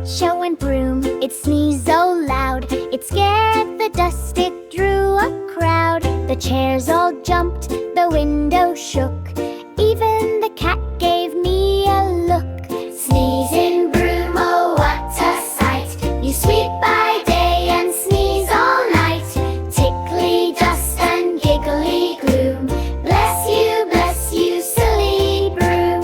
Achoo and Broom, it sneezed so loud, it scared the dust, it drew a crowd. The chairs all jumped, the window shook, even the cat gave me a look. Sneezing Broom, oh what a sight! You sweep by day and sneeze all night. Tickly dust and giggly gloom, bless you, silly Broom.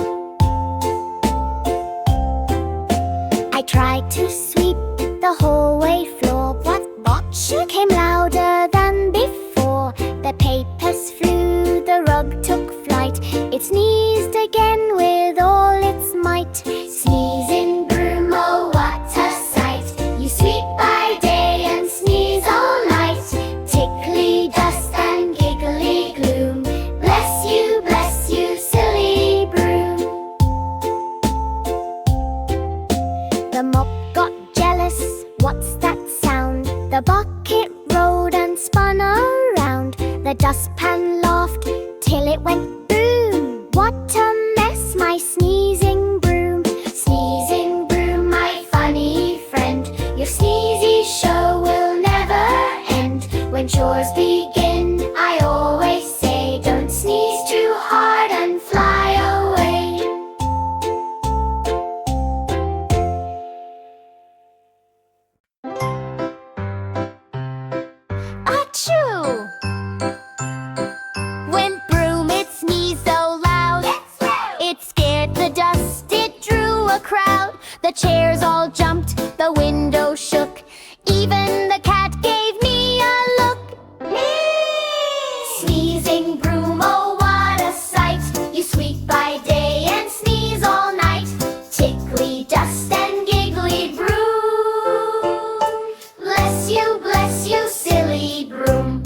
I tried to sweep the hallway floor, but Achoo came louder than before. The papers flew, the rug took flight, it sneezed again with all its might. Sneezing Broom, oh what a sight! You sweep by day and sneeze all night. Tickly dust and giggly gloom, bless you, silly Broom. The mop got jealous, what's that sound? The bucket rolled and spun around. The dustpan laughed till it went boom. What a mess, my sneezing Broom. Sneezing Broom, my funny friend, your sneezy show will never end. When chores begin, I always say, don't sneeze too hard and fly away. Achoo! When Broom it sneezed so loud, it scared the dust, it drew a crowd. The chairs all jumped, the window shook, even the cat gave me a look. Sneezing Broom, oh what a sight! You sweep by day and sneeze all night. Tickly dust and giggly Broom, bless you, silly Broom.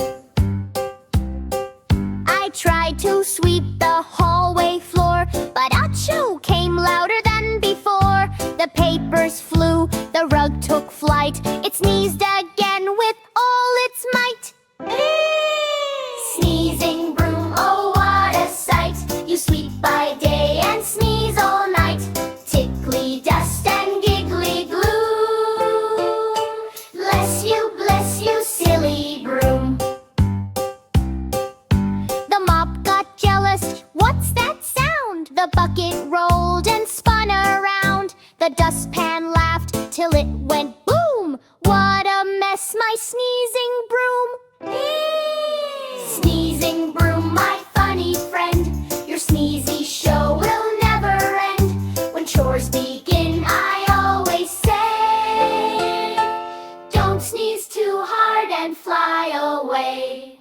I tried to sweep the hallway floor, but Achoo came louder than before. The papers flew, the rug took flight, it sneezed again with all its might. Sneezing Broom, oh what a sight! You sweep by day and sneeze all night. Tickly dust and giggly gloom, bless you, silly Broom. The mop got jealous, what's that sound? The bucket rolled and spun around. The dustpan laughed till it went boom. What a mess, my sneezing Broom. Sneezing Broom, my funny friend, your sneezy show will never end. When chores begin, I always say, don't sneeze too hard and fly away.